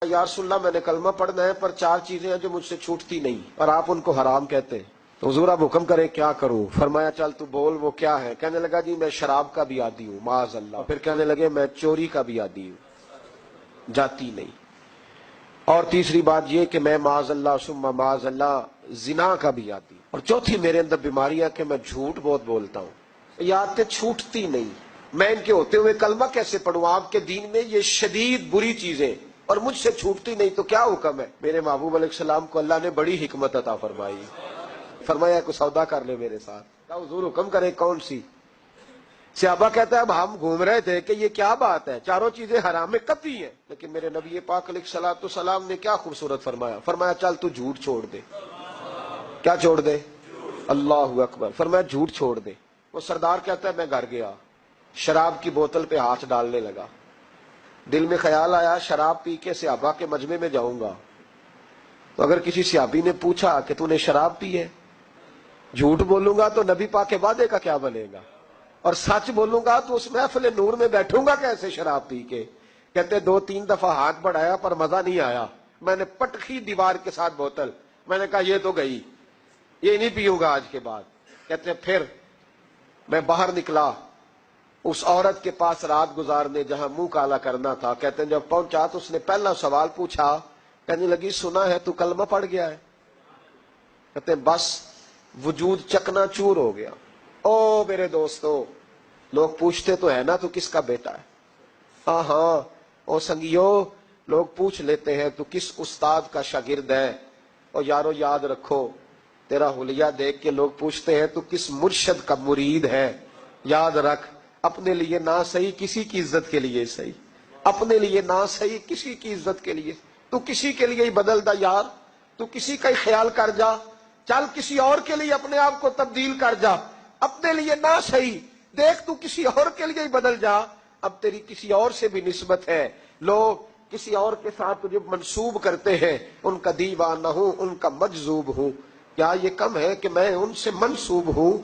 یا رسول اللہ میں نے کلمہ پڑھنا ہے پر 4 چیزیں ہیں جو مجھ سے چھوٹتی نہیں اور آپ ان کو حرام کہتے ہیں، تو حضور آپ حکم کریں کیا کروں؟ فرمایا چل تو بول وہ کیا ہے؟ کہنے لگا جی میں شراب کا بھی عادی ہوں معاذ اللہ، پھر کہنے لگے میں چوری کا بھی عادی ہوں، جاتی نہیں، اور تیسری بات یہ کہ میں معاذ اللہ ثم معاذ اللہ زنا کا بھی عادی ہوں، اور چوتھی میرے اندر بیماری ہے کہ میں جھوٹ بہت بولتا ہوں، یہ عادتیں چھوٹتی نہیں، میں ان کے ہوتے ہوئے کلمہ کیسے پڑھوں؟ آپ کے دین میں یہ شدید بری چیزیں اور مجھ سے چھوٹتی نہیں تو کیا حکم ہے؟ میرے محبوب علیہ السلام کو اللہ نے بڑی حکمت عطا فرمائی، فرمایا کوئی سودا کر لے میرے ساتھ، کیا حضور حکم کرے کون سی؟ صحابہ کہتا ہے اب ہم گھوم رہے تھے کہ یہ کیا بات ہے، چاروں چیزیں حرام میں قطعی ہیں، لیکن میرے نبی پاک علیہ الصلوۃ والسلام نے کیا خوبصورت فرمایا، فرمایا چل تو جھوٹ چھوڑ دے، کیا چھوڑ دے؟ اللہ اکبر، فرمایا جھوٹ چھوڑ دے۔ وہ سردار کہتا ہے میں گھر گیا، شراب کی بوتل پہ ہاتھ ڈالنے لگا، دل میں خیال آیا شراب پی کے صحابہ کے مجمع میں جاؤں گا تو اگر کسی صحابی نے پوچھا کہ تو نے شراب پی ہے، جھوٹ بولوں گا تو نبی پاک کے وعدے کا کیا بنے گا، اور سچ بولوں گا تو اس محفل نور میں بیٹھوں گا کیسے شراب پی کے؟ کہتے 2-3 دفعہ ہاتھ بڑھایا پر مزہ نہیں آیا، میں نے پٹکی دیوار کے ساتھ بوتل، میں نے کہا یہ تو گئی، یہ نہیں پیوں گا آج کے بعد۔ کہتے پھر میں باہر نکلا اس عورت کے پاس رات گزارنے جہاں منہ کالا کرنا تھا، کہتے ہیں جب پہنچا تو اس نے پہلا سوال پوچھا، کہنے لگی سنا ہے تو کلمہ پڑھ گیا ہے؟ کہتے ہیں بس وجود چکنا چور ہو گیا۔ او میرے دوستو، لوگ پوچھتے تو ہے نا تو کس کا بیٹا ہے؟ ہاں ہاں او سنگیو، لوگ پوچھ لیتے ہیں تو کس استاد کا شاگرد ہے، اور یارو یاد رکھو تیرا حلیہ دیکھ کے لوگ پوچھتے ہیں تو کس مرشد کا مرید ہے، یاد رکھ اپنے لیے نہ صحیح کسی کی عزت کے لیے صحیح، اپنے لیے نہ صحیح کسی کی عزت کے لیے، تو کسی کے لیے ہی بدل دا یار، تو کسی کا ہی خیال کر جا، چل کسی اور کے لیے اپنے آپ کو تبدیل کر جا، اپنے لیے نہ صحیح دیکھ تو کسی اور کے لیے ہی بدل جا، اب تیری کسی اور سے بھی نسبت ہے، لوگ کسی اور کے ساتھ تجھے منسوب کرتے ہیں، ان کا دیوانہ ہوں ان کا مجذوب ہوں، کیا یہ کم ہے کہ میں ان سے منسوب ہوں؟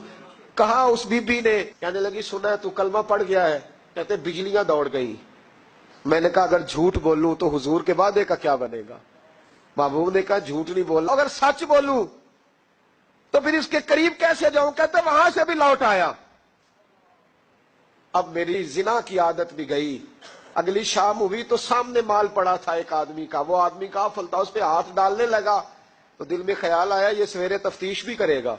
کہا اس بی بی نے، کہنے لگی سنا ہے تو کلمہ پڑھ گیا ہے؟ کہتے بجلیاں دوڑ گئیں۔ میں نے کہا اگر جھوٹ بولوں تو حضور کے وعدے کا کیا بنے گا؟ محبوب نے کہا جھوٹ نہیں بولنا، اگر سچ بولوں تو پھر اس کے قریب کیسے جاؤں؟ کہتے وہاں سے بھی لوٹ آیا۔ اب میری زنا کی عادت بھی گئی، اگلی شام ہوئی تو سامنے مال پڑا تھا ایک آدمی کا، وہ آدمی کا فلتا اس پہ ہاتھ ڈالنے لگا تو دل میں خیال آیا یہ سویرے تفتیش بھی کرے گا،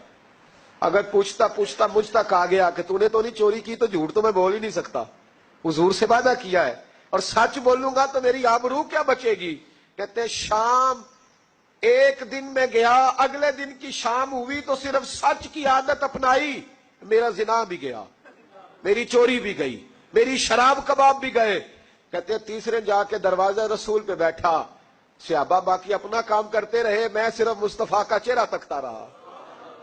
اگر پوچھتا پوچھتا مجھ تک آ گیا کہ تو نے تو نہیں چوری کی تو جھوٹ تو میں بول ہی نہیں سکتا، حضور سے وعدہ کیا ہے، اور سچ بولوں گا تو میری آبرو کیا بچے گی؟ کہتے شام ایک دن میں گیا، اگلے دن کی شام ہوئی تو صرف سچ کی عادت اپنائی، میرا زنا بھی گیا، میری چوری بھی گئی، میری شراب کباب بھی گئے۔ کہتے تیسرے جا کے دروازہ رسول پہ بیٹھا، صحابہ باقی اپنا کام کرتے رہے، میں صرف مصطفیٰ کا چہرہ تکتا رہا،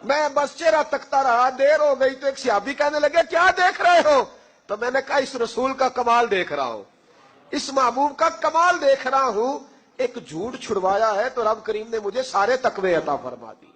میں بس چہرہ تکتا رہا، دیر ہو گئی تو ایک صحابی کہنے لگے کیا دیکھ رہے ہو؟ تو میں نے کہا اس رسول کا کمال دیکھ رہا ہوں، اس محبوب کا کمال دیکھ رہا ہوں، ایک جھوٹ چھڑوایا ہے تو رب کریم نے مجھے سارے تقوی عطا فرما دی۔